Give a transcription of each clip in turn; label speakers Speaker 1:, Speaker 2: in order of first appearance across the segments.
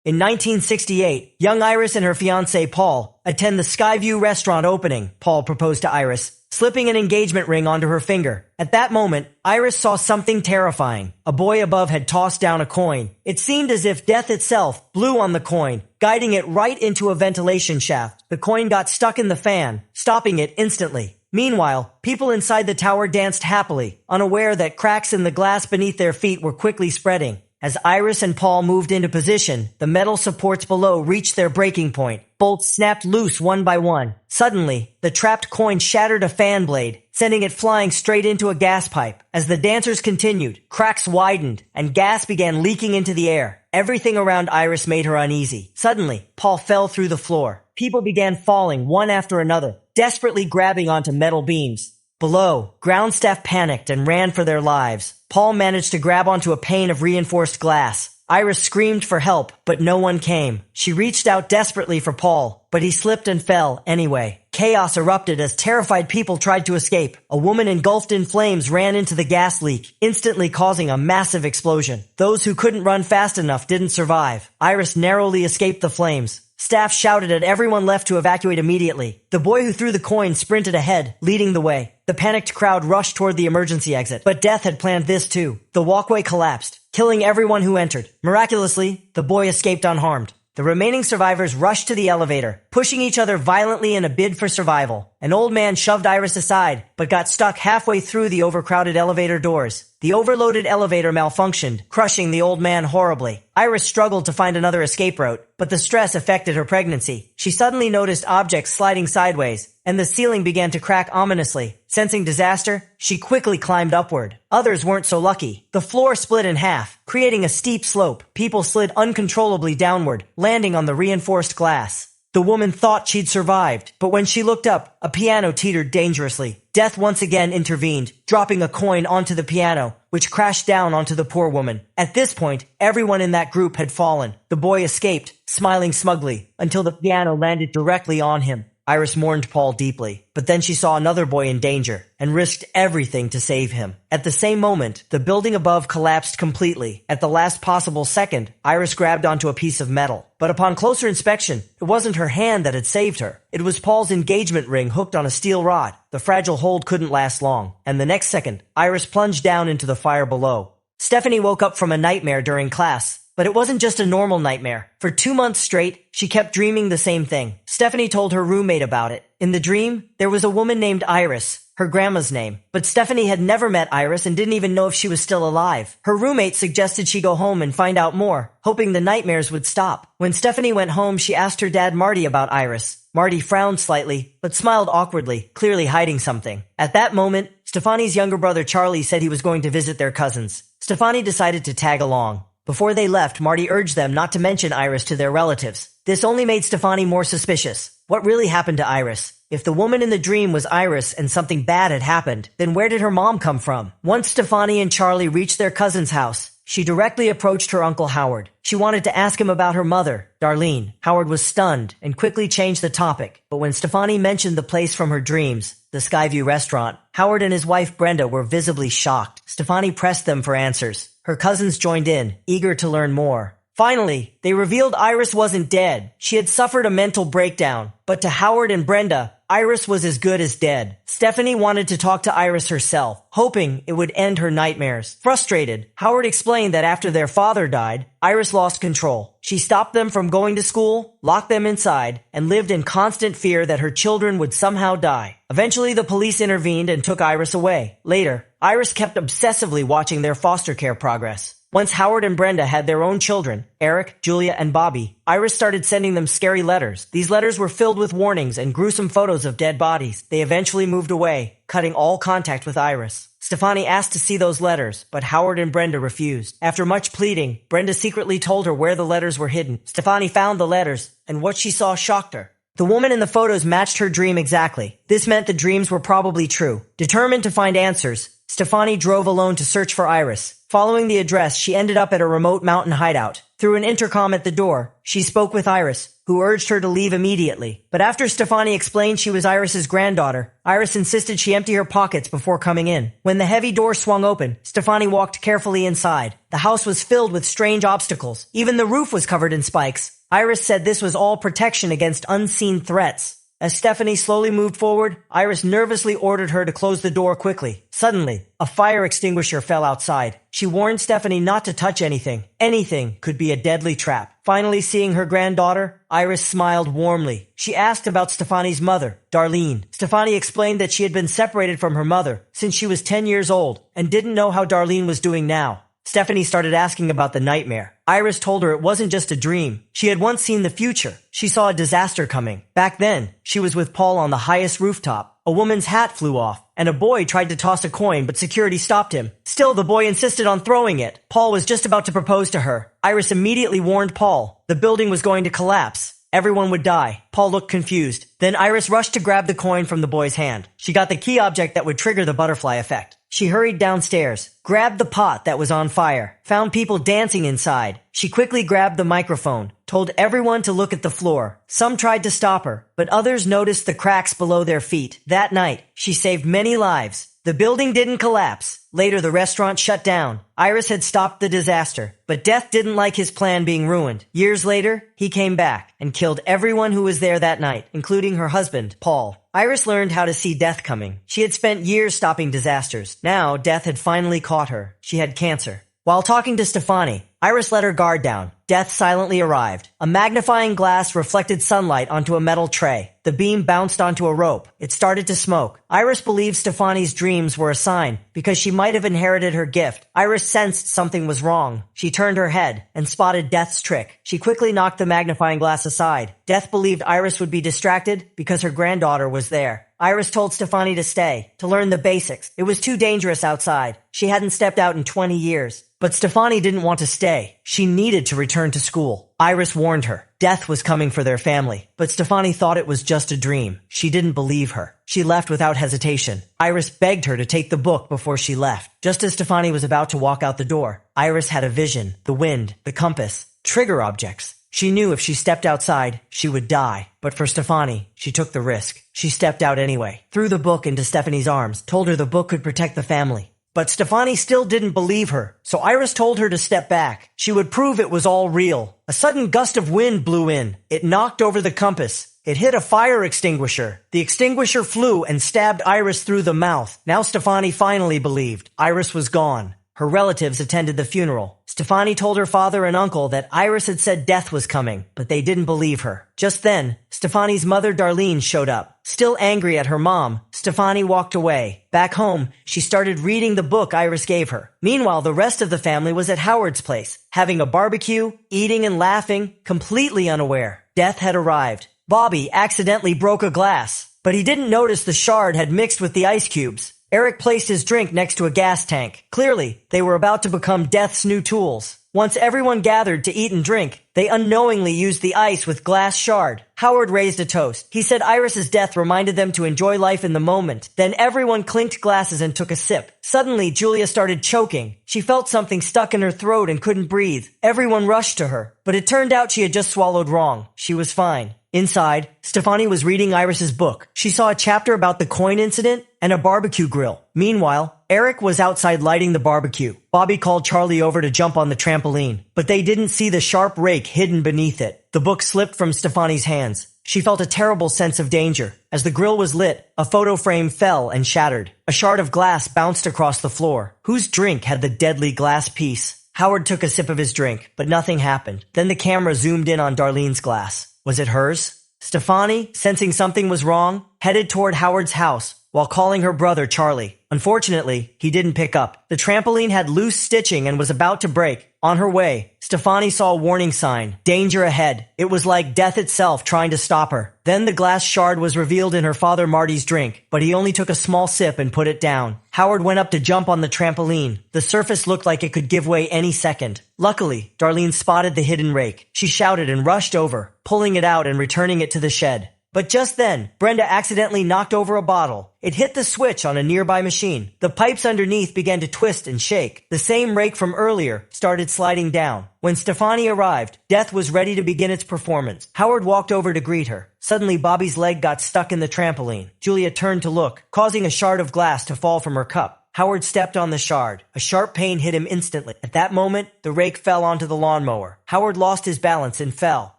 Speaker 1: In 1968, young Iris and her fiancé Paul attend the Skyview restaurant opening. Paul proposed to Iris, slipping an engagement ring onto her finger. At that moment, Iris saw something terrifying. A boy above had tossed down a coin. It seemed as if death itself blew on the coin, guiding it right into a ventilation shaft. The coin got stuck in the fan, stopping it instantly. Meanwhile, people inside the tower danced happily, unaware that cracks in the glass beneath their feet were quickly spreading. As Iris and Paul moved into position, the metal supports below reached their breaking point. Bolts snapped loose one by one. Suddenly, the trapped coin shattered a fan blade, sending it flying straight into a gas pipe. As the dancers continued, cracks widened, and gas began leaking into the air. Everything around Iris made her uneasy. Suddenly, Paul fell through the floor. People began falling one after another, desperately grabbing onto metal beams. Below, ground staff panicked and ran for their lives. Paul managed to grab onto a pane of reinforced glass. Iris screamed for help, but no one came. She reached out desperately for Paul, but he slipped and fell anyway. Chaos erupted as terrified people tried to escape. A woman engulfed in flames ran into the gas leak, instantly causing a massive explosion. Those who couldn't run fast enough didn't survive. Iris narrowly escaped the flames. Staff shouted at everyone left to evacuate immediately. The boy who threw the coin sprinted ahead, leading the way. The panicked crowd rushed toward the emergency exit, but death had planned this too. The walkway collapsed, killing everyone who entered. Miraculously, the boy escaped unharmed. The remaining survivors rushed to the elevator, pushing each other violently in a bid for survival. An old man shoved Iris aside, but got stuck halfway through the overcrowded elevator doors. The overloaded elevator malfunctioned, crushing the old man horribly. Iris struggled to find another escape route, but the stress affected her pregnancy. She suddenly noticed objects sliding sideways, and the ceiling began to crack ominously. Sensing disaster, she quickly climbed upward. Others weren't so lucky. The floor split in half, creating a steep slope. People slid uncontrollably downward, landing on the reinforced glass. The woman thought she'd survived, but when she looked up, a piano teetered dangerously. Death once again intervened, dropping a coin onto the piano, which crashed down onto the poor woman. At this point, everyone in that group had fallen. The boy escaped, smiling smugly, until the piano landed directly on him. Iris mourned Paul deeply, but then she saw another boy in danger and risked everything to save him. At the same moment, the building above collapsed completely. At the last possible second, Iris grabbed onto a piece of metal. But upon closer inspection, it wasn't her hand that had saved her. It was Paul's engagement ring hooked on a steel rod. The fragile hold couldn't last long, and the next second, Iris plunged down into the fire below. Stephanie woke up from a nightmare during class. But it wasn't just a normal nightmare. For 2 months straight, she kept dreaming the same thing. Stephanie told her roommate about it. In the dream, there was a woman named Iris, her grandma's name. But Stephanie had never met Iris and didn't even know if she was still alive. Her roommate suggested she go home and find out more, hoping the nightmares would stop. When Stephanie went home, she asked her dad Marty about Iris. Marty frowned slightly, but smiled awkwardly, clearly hiding something. At that moment, Stefani's younger brother Charlie said he was going to visit their cousins. Stefani decided to tag along. Before they left, Marty urged them not to mention Iris to their relatives. This only made Stefani more suspicious. What really happened to Iris? If the woman in the dream was Iris and something bad had happened, then where did her mom come from? Once Stefani and Charlie reached their cousin's house, she directly approached her Uncle Howard. She wanted to ask him about her mother, Darlene. Howard was stunned and quickly changed the topic. But when Stefani mentioned the place from her dreams, the Skyview restaurant, Howard and his wife Brenda were visibly shocked. Stefani pressed them for answers. Her cousins joined in, eager to learn more. Finally, they revealed Iris wasn't dead. She had suffered a mental breakdown. But to Howard and Brenda, Iris was as good as dead. Stephanie wanted to talk to Iris herself, hoping it would end her nightmares. Frustrated, Howard explained that after their father died, Iris lost control. She stopped them from going to school, locked them inside, and lived in constant fear that her children would somehow die. Eventually, the police intervened and took Iris away. Later, Iris kept obsessively watching their foster care progress. Once Howard and Brenda had their own children, Eric, Julia, and Bobby, Iris started sending them scary letters. These letters were filled with warnings and gruesome photos of dead bodies. They eventually moved away, cutting all contact with Iris. Stefani asked to see those letters, but Howard and Brenda refused. After much pleading, Brenda secretly told her where the letters were hidden. Stefani found the letters, and what she saw shocked her. The woman in the photos matched her dream exactly. This meant the dreams were probably true. Determined to find answers, Stefani drove alone to search for Iris. Following the address, she ended up at a remote mountain hideout. Through an intercom at the door, she spoke with Iris, who urged her to leave immediately. But after Stefani explained she was Iris's granddaughter, Iris insisted she empty her pockets before coming in. When the heavy door swung open, Stefani walked carefully inside. The house was filled with strange obstacles. Even the roof was covered in spikes. Iris said this was all protection against unseen threats. As Stephanie slowly moved forward, Iris nervously ordered her to close the door quickly. Suddenly, a fire extinguisher fell outside. She warned Stephanie not to touch anything. Anything could be a deadly trap. Finally seeing her granddaughter, Iris smiled warmly. She asked about Stefani's mother, Darlene. Stefani explained that she had been separated from her mother since she was 10 years old and didn't know how Darlene was doing now. Stephanie started asking about the nightmare. Iris told her it wasn't just a dream. She had once seen the future. She saw a disaster coming. Back then, she was with Paul on the highest rooftop. A woman's hat flew off, and a boy tried to toss a coin, but security stopped him. Still, the boy insisted on throwing it. Paul was just about to propose to her. Iris immediately warned Paul. The building was going to collapse. Everyone would die. Paul looked confused. Then Iris rushed to grab the coin from the boy's hand. She got the key object that would trigger the butterfly effect. She hurried downstairs, grabbed the pot that was on fire, found people dancing inside. She quickly grabbed the microphone, told everyone to look at the floor. Some tried to stop her, but others noticed the cracks below their feet. That night, she saved many lives. The building didn't collapse. Later, the restaurant shut down. Iris had stopped the disaster, but Death didn't like his plan being ruined. Years later, he came back and killed everyone who was there that night, including her husband, Paul. Iris learned how to see death coming. She had spent years stopping disasters. Now, death had finally caught her. She had cancer. While talking to Stefani, Iris let her guard down. Death silently arrived. A magnifying glass reflected sunlight onto a metal tray. The beam bounced onto a rope. It started to smoke. Iris believed Stefani's dreams were a sign because she might have inherited her gift. Iris sensed something was wrong. She turned her head and spotted Death's trick. She quickly knocked the magnifying glass aside. Death believed Iris would be distracted because her granddaughter was there. Iris told Stefani to stay, to learn the basics. It was too dangerous outside. She hadn't stepped out in 20 years. But Stefani didn't want to stay. She needed to return to school. Iris warned her. Death was coming for their family. But Stefani thought it was just a dream. She didn't believe her. She left without hesitation. Iris begged her to take the book before she left. Just as Stefani was about to walk out the door, Iris had a vision. The wind, the compass, trigger objects. She knew if she stepped outside, she would die. But for Stefani, she took the risk. She stepped out anyway, threw the book into Stephanie's arms, told her the book could protect the family. But Stefani still didn't believe her, so Iris told her to step back. She would prove it was all real. A sudden gust of wind blew in. It knocked over the compass. It hit a fire extinguisher. The extinguisher flew and stabbed Iris through the mouth. Now Stefani finally believed. Iris was gone. Her relatives attended the funeral. Stefani told her father and uncle that Iris had said death was coming, but they didn't believe her. Just then, Stefani's mother Darlene showed up. Still angry at her mom, Stefani walked away. Back home, she started reading the book Iris gave her. Meanwhile, the rest of the family was at Howard's place, having a barbecue, eating and laughing, completely unaware. Death had arrived. Bobby accidentally broke a glass, but he didn't notice the shard had mixed with the ice cubes. Eric placed his drink next to a gas tank. Clearly, they were about to become Death's new tools. Once everyone gathered to eat and drink, they unknowingly used the ice with glass shard. Howard raised a toast. He said Iris's death reminded them to enjoy life in the moment. Then everyone clinked glasses and took a sip. Suddenly, Julia started choking. She felt something stuck in her throat and couldn't breathe. Everyone rushed to her, but it turned out she had just swallowed wrong. She was fine. Inside, Stefani was reading Iris's book. She saw a chapter about the coin incident and a barbecue grill. Meanwhile, Eric was outside lighting the barbecue. Bobby called Charlie over to jump on the trampoline, but they didn't see the sharp rake hidden beneath it. The book slipped from Stefani's hands. She felt a terrible sense of danger. As the grill was lit, a photo frame fell and shattered. A shard of glass bounced across the floor. Whose drink had the deadly glass piece? Howard took a sip of his drink, but nothing happened. Then the camera zoomed in on Darlene's glass. Was it hers? Stefani, sensing something was wrong, headed toward Howard's house while calling her brother Charlie. Unfortunately, he didn't pick up. The trampoline had loose stitching and was about to break. On her way, Stefani saw a warning sign, danger ahead. It was like death itself trying to stop her. Then the glass shard was revealed in her father Marty's drink, but he only took a small sip and put it down. Howard went up to jump on the trampoline. The surface looked like it could give way any second. Luckily, Darlene spotted the hidden rake. She shouted and rushed over, pulling it out and returning it to the shed. But just then, Brenda accidentally knocked over a bottle. It hit the switch on a nearby machine. The pipes underneath began to twist and shake. The same rake from earlier started sliding down. When Stefani arrived, Death was ready to begin its performance. Howard walked over to greet her. Suddenly, Bobby's leg got stuck in the trampoline. Julia turned to look, causing a shard of glass to fall from her cup. Howard stepped on the shard. A sharp pain hit him instantly. At that moment, the rake fell onto the lawnmower. Howard lost his balance and fell.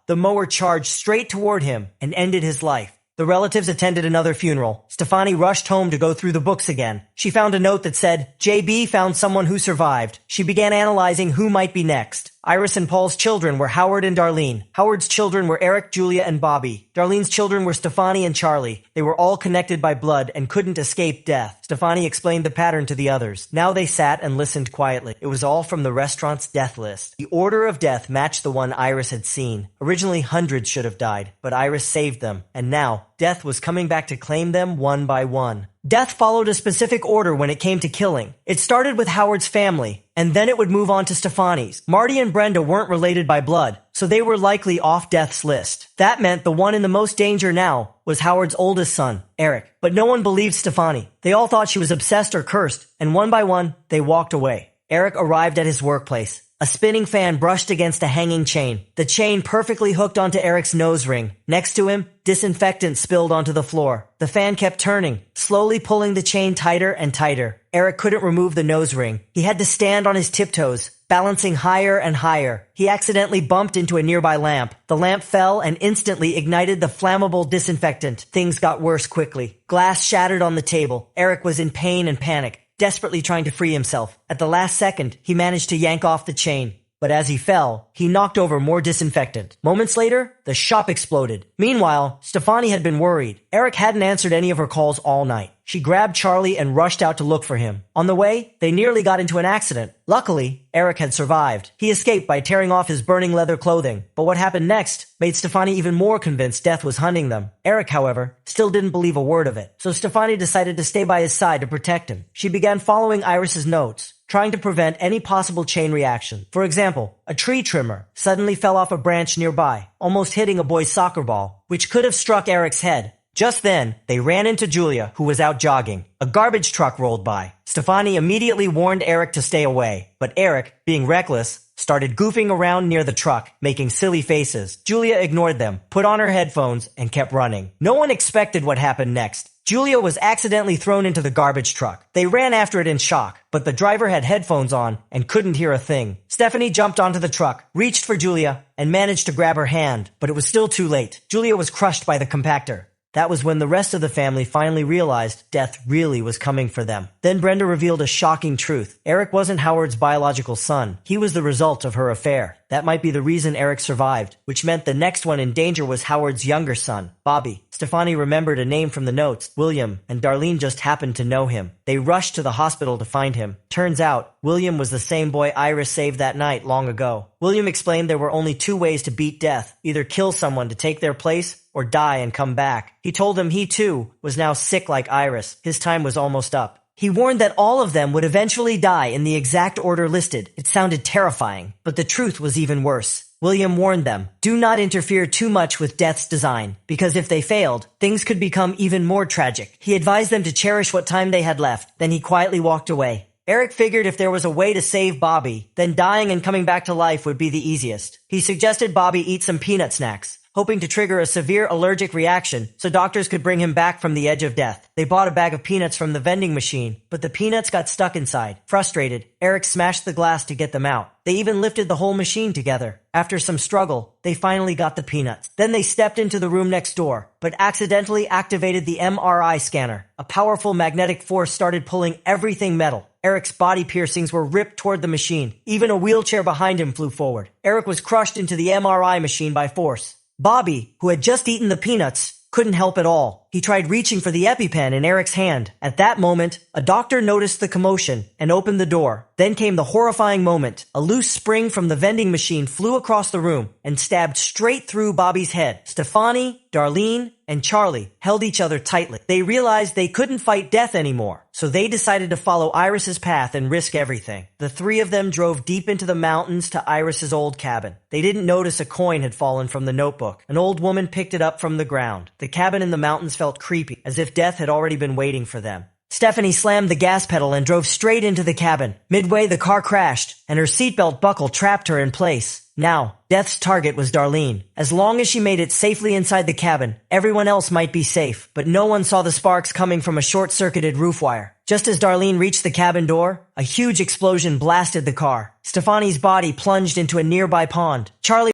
Speaker 1: The mower charged straight toward him and ended his life. The relatives attended another funeral. Stefani rushed home to go through the books again. She found a note that said, JB found someone who survived. She began analyzing who might be next. Iris and Paul's children were Howard and Darlene. Howard's children were Eric, Julia, and Bobby. Darlene's children were Stefani and Charlie. They were all connected by blood and couldn't escape death. Stefani explained the pattern to the others. Now they sat and listened quietly. It was all from the restaurant's death list. The order of death matched the one Iris had seen. Originally, hundreds should have died, but Iris saved them. And now, death was coming back to claim them one by one. Death followed a specific order when it came to killing. It started with Howard's family, and then it would move on to Stefani's. Marty and Brenda weren't related by blood, so they were likely off Death's list. That meant the one in the most danger now was Howard's oldest son, Eric. But no one believed Stefani. They all thought she was obsessed or cursed, and one by one, they walked away. Eric arrived at his workplace. A spinning fan brushed against a hanging chain. The chain perfectly hooked onto Eric's nose ring. Next to him, disinfectant spilled onto the floor. The fan kept turning, slowly pulling the chain tighter and tighter. Eric couldn't remove the nose ring. He had to stand on his tiptoes, balancing higher and higher. He accidentally bumped into a nearby lamp. The lamp fell and instantly ignited the flammable disinfectant. Things got worse quickly. Glass shattered on the table. Eric was in pain and panic, desperately trying to free himself. At the last second, he managed to yank off the chain. But as he fell, he knocked over more disinfectant. Moments later, the shop exploded. Meanwhile, Stefani had been worried. Eric hadn't answered any of her calls all night. She grabbed Charlie and rushed out to look for him. On the way, they nearly got into an accident. Luckily, Eric had survived. He escaped by tearing off his burning leather clothing. But what happened next made Stefani even more convinced death was hunting them. Eric, however, still didn't believe a word of it. So Stefani decided to stay by his side to protect him. She began following Iris's notes, trying to prevent any possible chain reaction. For example, a tree trimmer suddenly fell off a branch nearby, almost hitting a boy's soccer ball, which could have struck Eric's head. Just then, they ran into Julia, who was out jogging. A garbage truck rolled by. Stefani immediately warned Eric to stay away, but Eric, being reckless, started goofing around near the truck, making silly faces. Julia ignored them, put on her headphones, and kept running. No one expected what happened next. Julia was accidentally thrown into the garbage truck. They ran after it in shock, but the driver had headphones on and couldn't hear a thing. Stephanie jumped onto the truck, reached for Julia, and managed to grab her hand, but it was still too late. Julia was crushed by the compactor. That was when the rest of the family finally realized death really was coming for them. Then Brenda revealed a shocking truth. Eric wasn't Howard's biological son. He was the result of her affair. That might be the reason Eric survived, which meant the next one in danger was Howard's younger son, Bobby. Stefani remembered a name from the notes, William, and Darlene just happened to know him. They rushed to the hospital to find him. Turns out, William was the same boy Iris saved that night long ago. William explained there were only two ways to beat death, either kill someone to take their place or die and come back. He told them he too was now sick like Iris. His time was almost up. He warned that all of them would eventually die in the exact order listed. It sounded terrifying, but the truth was even worse. William warned them, do not interfere too much with death's design, because if they failed, things could become even more tragic. He advised them to cherish what time they had left, then he quietly walked away. Eric figured if there was a way to save Bobby, then dying and coming back to life would be the easiest. He suggested Bobby eat some peanut snacks, hoping to trigger a severe allergic reaction so doctors could bring him back from the edge of death. They bought a bag of peanuts from the vending machine, but the peanuts got stuck inside. Frustrated, Eric smashed the glass to get them out. They even lifted the whole machine together. After some struggle, they finally got the peanuts. Then they stepped into the room next door, but accidentally activated the MRI scanner. A powerful magnetic force started pulling everything metal. Eric's body piercings were ripped toward the machine. Even a wheelchair behind him flew forward. Eric was crushed into the MRI machine by force. Bobby, who had just eaten the peanuts, couldn't help at all. He tried reaching for the EpiPen in Eric's hand. At that moment, a doctor noticed the commotion and opened the door. Then came the horrifying moment. A loose spring from the vending machine flew across the room and stabbed straight through Bobby's head. Stefani, Darlene, and Charlie held each other tightly. They realized they couldn't fight death anymore, so they decided to follow Iris's path and risk everything. The three of them drove deep into the mountains to Iris's old cabin. They didn't notice a coin had fallen from the notebook. An old woman picked it up from the ground. The cabin in the mountains felt creepy, as if death had already been waiting for them. Stephanie slammed the gas pedal and drove straight into the cabin. Midway, the car crashed, and her seatbelt buckle trapped her in place. Now, Death's target was Darlene. As long as she made it safely inside the cabin, everyone else might be safe, but no one saw the sparks coming from a short-circuited roof wire. Just as Darlene reached the cabin door, a huge explosion blasted the car. Stefani's body plunged into a nearby pond. Charlie